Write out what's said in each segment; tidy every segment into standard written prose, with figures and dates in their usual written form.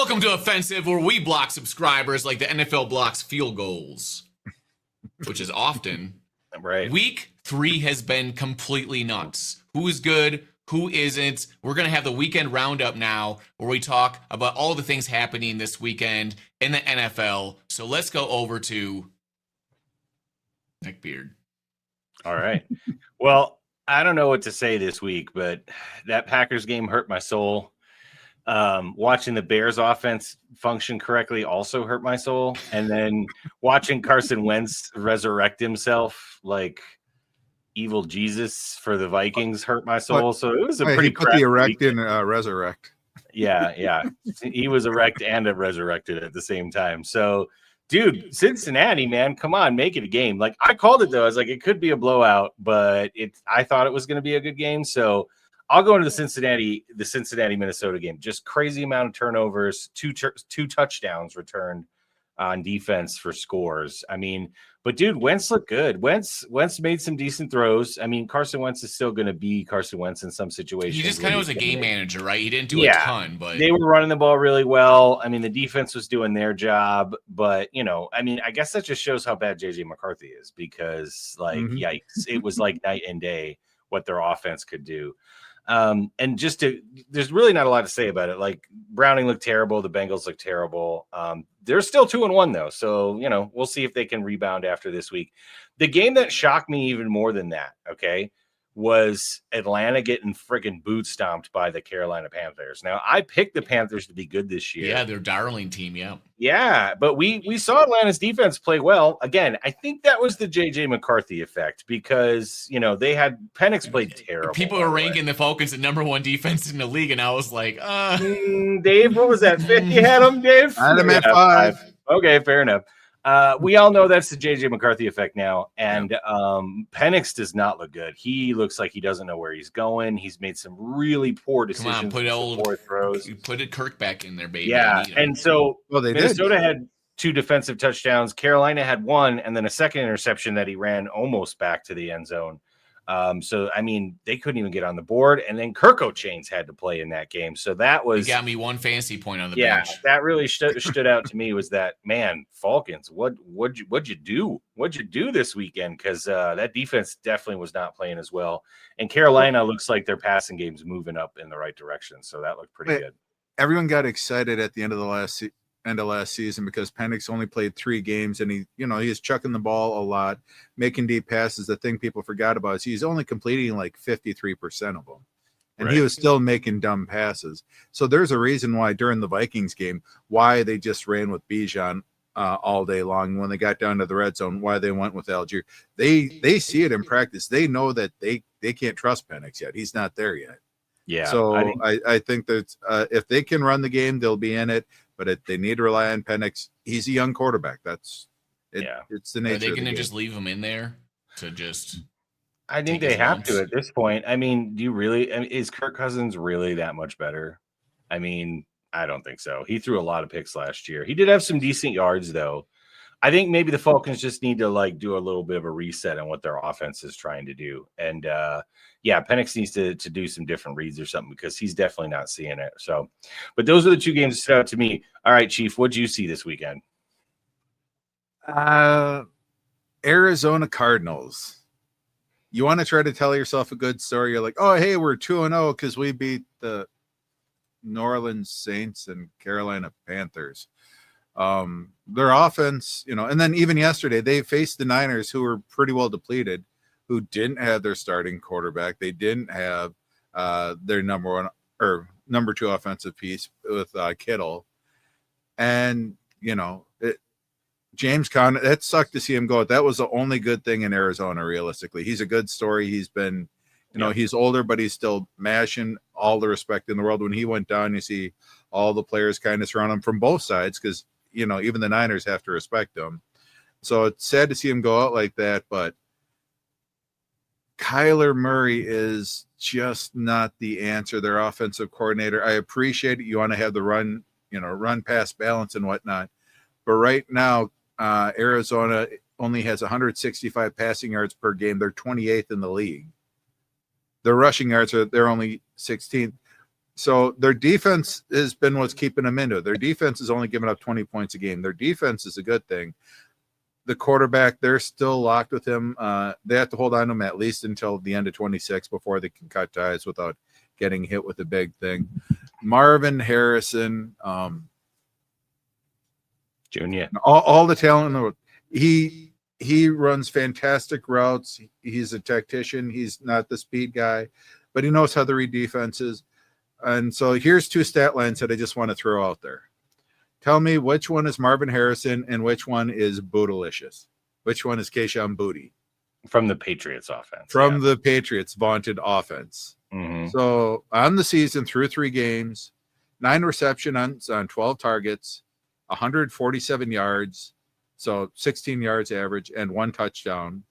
Welcome to Offensive, where we block subscribers like the NFL blocks field goals, which is often. Right. Week 3 has been completely nuts. Who's good? Who isn't? We're going to have the weekend roundup now where we talk about all the things happening this weekend in the NFL. So let's go over to Nick Beard. All right. Well, I don't know what to say this week, but that Packers game hurt my soul. Watching the Bears offense function correctly also hurt my soul. And then watching Carson Wentz resurrect himself like evil Jesus for the Vikings hurt my soul. So it was a pretty put the erect in resurrect. Yeah. He was erect and resurrected at the same time. So, dude, Cincinnati, man, come on, make it a game. Like, I called it, though. I was like, it could be a blowout, but I thought it was going to be a good game. So I'll go into the Cincinnati-Minnesota game. Just crazy amount of turnovers, two touchdowns returned on defense for scores. I mean, but dude, Wentz looked good. Wentz made some decent throws. I mean, Carson Wentz is still going to be Carson Wentz in some situations. He just kind of was a game manager, right? He didn't do a ton, but they were running the ball really well. I mean, the defense was doing their job, but I mean, I guess that just shows how bad JJ McCarthy is because, like, yikes, it was like night and day what their offense could do. And there's really not a lot to say about it. Like, Browning looked terrible. The Bengals looked terrible. They're still 2-1 though. So, we'll see if they can rebound after this week. The game that shocked me even more than that, was Atlanta getting freaking boot stomped by the Carolina Panthers. Now, I picked the Panthers to be good this year. Yeah, their darling team, yeah. Yeah, but we saw Atlanta's defense play well. Again, I think that was the J.J. McCarthy effect because, they had Penix played terrible. People are ranking the Falcons the number 1 defense in the league, and I was like, Dave, what was that? 50 had them, Dave? I had them at 5. Okay, fair enough. We all know that's the J.J. McCarthy effect now, and Penix does not look good. He looks like he doesn't know where he's going. He's made some really poor decisions. Come on, poor throws. You put a Kirk back in there, baby. Yeah, and so Minnesota did. had 2 defensive touchdowns. Carolina had 1, and then a second interception that he ran almost back to the end zone. So, I mean, they couldn't even get on the board, and then Kirk O'Chains had to play in that game. So that was... He got me 1 fantasy point on the bench. Yeah, that really stood out to me was that, man, Falcons, what'd you do? What'd you do this weekend? Because that defense definitely was not playing as well. And Carolina looks like their passing game's moving up in the right direction. So that looked pretty good. Everyone got excited at the end of last season because Penix only played 3 games and he's chucking the ball a lot, making deep passes. The thing people forgot about is he's only completing like 53% of them. And he was still making dumb passes. So there's a reason why during the Vikings game, why they just ran with Bijan all day long. When they got down to the red zone, why they went with Algier. They see it in practice. They know that they can't trust Penix yet. He's not there yet. Yeah. So I think that if they can run the game, they'll be in it. But they need to rely on Penix. He's a young quarterback. It's the nature. Are they going to just leave him in there to just? I think they have to at this point. I mean, is Kirk Cousins really that much better? I mean, I don't think so. He threw a lot of picks last year. He did have some decent yards, though. I think maybe the Falcons just need to do a little bit of a reset on what their offense is trying to do. And Penix needs to do some different reads or something because he's definitely not seeing it. So, but those are the 2 games that stood out to me. All right, Chief, what'd you see this weekend? Arizona Cardinals. You want to try to tell yourself a good story. You're like, oh, hey, we're 2-0 because we beat the New Orleans Saints and Carolina Panthers. Their offense, and then even yesterday they faced the Niners, who were pretty well depleted, who didn't have their starting quarterback. They didn't have their number 1 or number 2 offensive piece with Kittle. And, James Conner, that sucked to see him go. That was the only good thing in Arizona, realistically. He's a good story. He's been, he's older, but he's still mashing. All the respect in the world. When he went down, you see all the players kind of surround him from both sides because, even the Niners have to respect him. So it's sad to see him go out like that, but Kyler Murray is just not the answer. Their offensive coordinator. I appreciate it. You want to have the run pass balance and whatnot. But right now, Arizona only has 165 passing yards per game. They're 28th in the league. Their rushing yards they're only 16th. So their defense has been what's keeping them into it. Their defense is only giving up 20 points a game. Their defense is a good thing. The quarterback, they're still locked with him. They have to hold on to him at least until the end of 26 before they can cut ties without getting hit with a big thing. Marvin Harrison, Junior, all the talent in the world. He runs fantastic routes. He's a tactician. He's not the speed guy, but he knows how to read defenses. And so here's two stat lines that I just want to throw out there. Tell me which one is Marvin Harrison and which one is Bootylicious. Which one is Kayshon Boutte? from the Patriots offense. From the Patriots' vaunted offense. Mm-hmm. So on the season, through 3 games, 9 receptions on 12 targets, 147 yards, so 16 yards average, and 1 touchdown.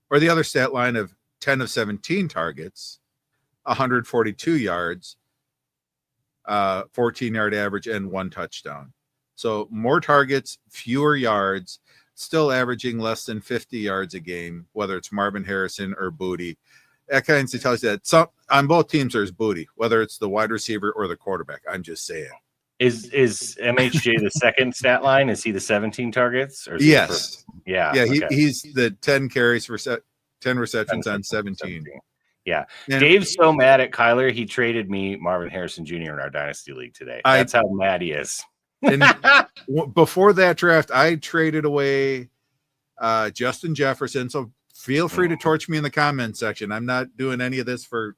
Or the other stat line of 10 of 17 targets, 142 yards, 14-yard average, and 1 touchdown. So more targets, fewer yards, still averaging less than 50 yards a game, whether it's Marvin Harrison or Boutte. That kind of tells you that on both teams there's Boutte, whether it's the wide receiver or the quarterback. I'm just saying. Is MHJ the second stat line? Is he the 17 targets? Or is yes. Yeah. Okay. He's the 10 carries for 10 receptions on 17. Yeah. And Dave's so mad at Kyler, he traded me Marvin Harrison Jr. in our Dynasty League today. That's how mad he is. And before that draft, I traded away Justin Jefferson. So feel free to torch me in the comment section. I'm not doing any of this for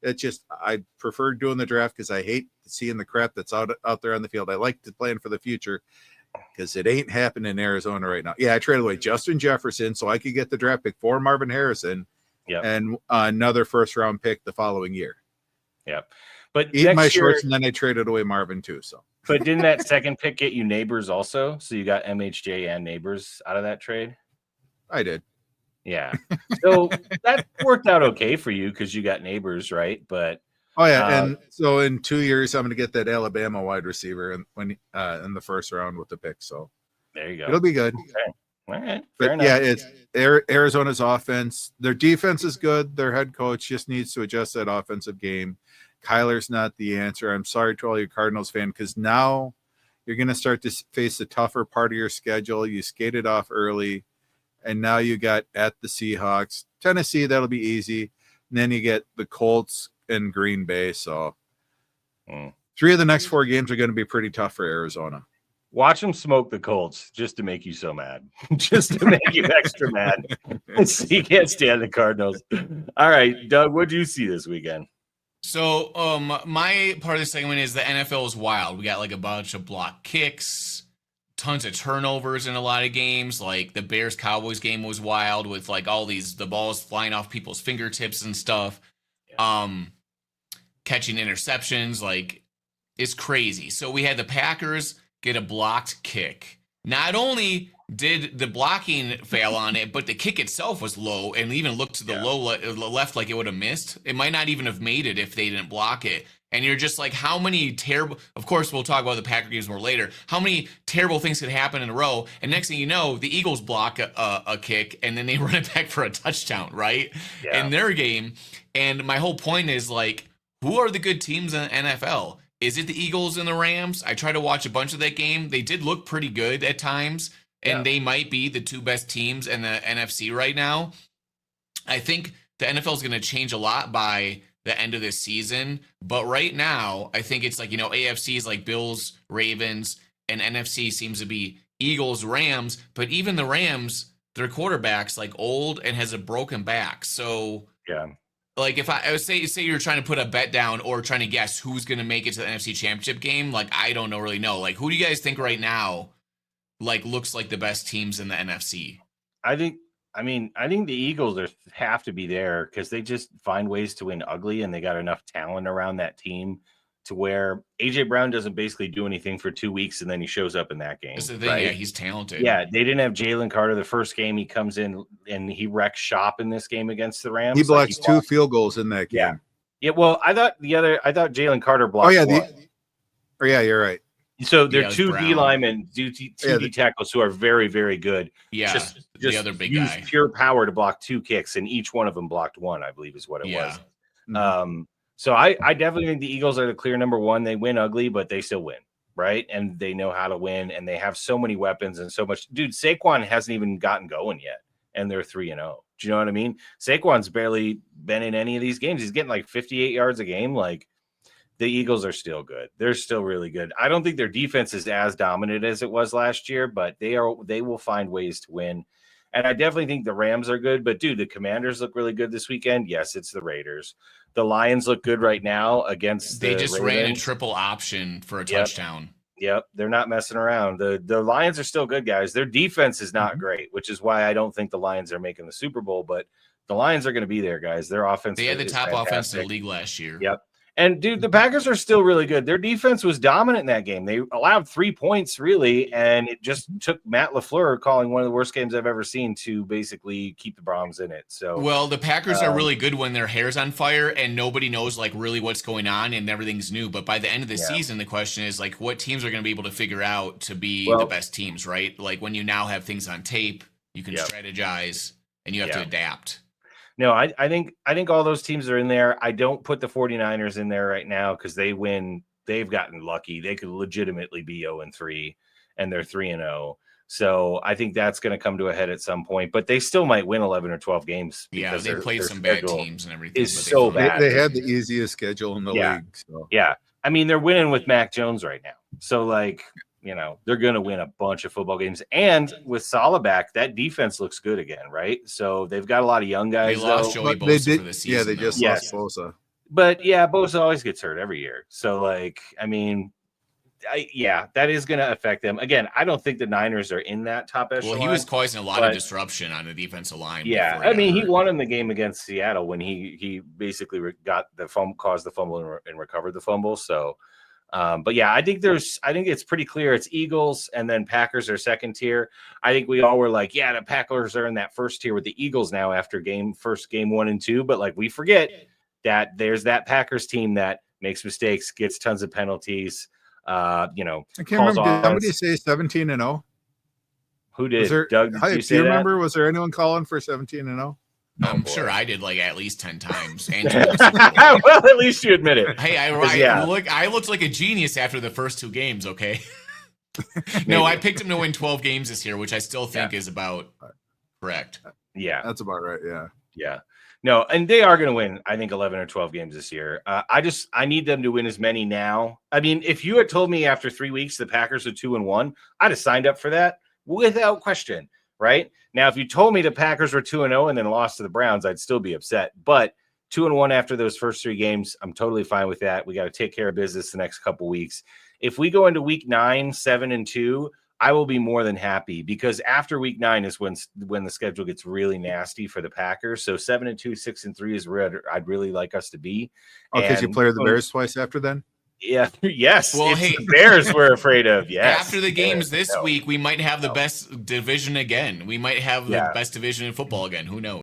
it's just I prefer doing the draft because I hate seeing the crap that's out there on the field. I like to plan for the future because it ain't happening in Arizona right now. Yeah, I traded away Justin Jefferson so I could get the draft pick for Marvin Harrison and another first-round pick the following year. Yep. But eat my shorts, and then I traded away Marvin too. So, but didn't that second pick get you Neighbors also? So you got MHJ and Neighbors out of that trade? I did. Yeah. So that worked out okay for you because you got Neighbors, right? But and so in 2 years, I'm going to get that Alabama wide receiver in the first round with the pick. So there you go. It'll be good. Okay. All right. But yeah, it's Arizona's offense. Their defense is good. Their head coach just needs to adjust that offensive game. Kyler's not the answer. I'm sorry to all your Cardinals fan because now you're going to start to face the tougher part of your schedule. You skated off early, and now you got at the Seahawks. Tennessee, that'll be easy. And then you get the Colts and Green Bay. So 3 of the next 4 games are going to be pretty tough for Arizona. Watch them smoke the Colts just to make you so mad. Just to make you extra mad. You can't stand the Cardinals. All right, Doug, what do you see this weekend? So my part of the segment is the NFL is wild. We got like a bunch of block kicks, tons of turnovers in a lot of games. Like the Bears-Cowboys game was wild with like all the balls flying off people's fingertips and stuff. Catching interceptions, like it's crazy. So we had the Packers get a blocked kick. Not only did the blocking fail on it, but the kick itself was low and even looked to the low left like it would have missed. It might not even have made it if they didn't block it. And you're just like, how many terrible, of course, we'll talk about the Packer games more later. How many terrible things could happen in a row? And next thing you know, the Eagles block a kick and then they run it back for a touchdown, right? In their game. And my whole point is like, who are the good teams in the NFL? Is it the Eagles and the Rams? I tried to watch a bunch of that game. They did look pretty good at times, and they might be the 2 best teams in the NFC right now. I think the NFL is going to change a lot by the end of this season, but right now, I think it's like, AFC is like Bills, Ravens, and NFC seems to be Eagles, Rams, but even the Rams, their quarterback's like old and has a broken back. So like if I would say you're trying to put a bet down or trying to guess who's going to make it to the NFC Championship game, like I don't really know. Like who do you guys think right now like looks like the best teams in the NFC? I think the Eagles have to be there because they just find ways to win ugly and they got enough talent around that team to where AJ Brown doesn't basically do anything for 2 weeks and then he shows up in that game. That's the thing, right? Yeah, he's talented. Yeah, they didn't have Jalen Carter the first game. He comes in and he wrecks shop in this game against the Rams. He blocks 2 field goals in that game. Yeah. Well, I thought Jalen Carter blocked. You're right. So they're 2 D linemen, 2 D tackles who are very, very good. Yeah, just the other big use guy. Pure power to block 2 kicks, and each one of them blocked 1, I believe is what it was. Mm-hmm. So I definitely think the Eagles are the clear number one. They win ugly, but they still win, right? And they know how to win, and they have so many weapons and so much. Dude, Saquon hasn't even gotten going yet, and they're 3-0. Do you know what I mean? Saquon's barely been in any of these games. He's getting like 58 yards a game. Like, the Eagles are still good. They're still really good. I don't think their defense is as dominant as it was last year, but they will find ways to win. And I definitely think the Rams are good. But dude, the Commanders look really good this weekend. Yes, it's the Raiders. The Lions look good right now against They the just Ravens. ran a triple option for a touchdown. Yep, they're not messing around. The Lions are still good, guys. Their defense is not great, which is why I don't think the Lions are making the Super Bowl. But the Lions are going to be there, guys. Their offense. They had the is top offense in the fantastic. league last year. Yep. And dude, the Packers are still really good. Their defense was dominant in that game. They allowed 3 points, really, and it just took Matt LaFleur calling one of the worst games I've ever seen to basically keep the Browns in it. So, well, the Packers are really good when their hair's on fire and nobody knows like really what's going on and everything's new. But by the end of the season, the question is like, what teams are going to be able to figure out to be the best teams, right? Like when you now have things on tape, you can strategize and you have to adapt. No, I think all those teams are in there. I don't put the 49ers in there right now because they win. They've gotten lucky. They could legitimately be 0-3, and they're 3-0. So I think that's going to come to a head at some point. But they still might win 11 or 12 games. Yeah, they played some bad teams and everything. Is so bad. They had the easiest schedule in the league. So. Yeah, I mean they're winning with Mac Jones right now. So like, you know, they're going to win a bunch of football games. And with Saleh back, that defense looks good again, right? So they've got a lot of young guys. They lost Joey Bosa for the season. Yeah, they just lost Bosa. But yeah, Bosa always gets hurt every year. So like, I mean, that is going to affect them. Again, I don't think the Niners are in that top echelon. Well, he was causing a lot of disruption on the defensive line. Yeah, I mean, he won in the game against Seattle when he basically got the fumble, caused the fumble, and recovered the fumble. So. But yeah, I think it's pretty clear. It's Eagles and then Packers are second tier. I think we all were like, yeah, the Packers are in that first tier with the Eagles now after game 1 and 2. But like we forget that there's that Packers team that makes mistakes, gets tons of penalties. I can't remember. Did somebody say 17-0? Who did? Doug, do you remember? Was there anyone calling for 17-0? I'm sure I did like at least 10 times. Well, at least you admit it. Hey, I looked like a genius after the first 2 games, okay? No, I picked him to win 12 games this year, which I still think is about correct. Yeah. That's about right, yeah. Yeah. No, and they are going to win, I think, 11 or 12 games this year. I need them to win as many now. I mean, if you had told me after 3 weeks the Packers are 2-1, I'd have signed up for that without question. Right now, if you told me the Packers were 2-0 and then lost to the Browns, I'd still be upset. But 2-1 after those first 3 games, I'm totally fine with that. We got to take care of business the next couple weeks. If we go into week 9, 7-2, I will be more than happy because after week 9 is when the schedule gets really nasty for the Packers. So 7-2, 6-3 is where I'd really like us to be. Oh, because you play the Bears twice after then? Yeah. Yes. Well, hey, the Bears we're afraid of. Yes. After the games this week, we might have the best division again. We might have the best division in football again. Who knows?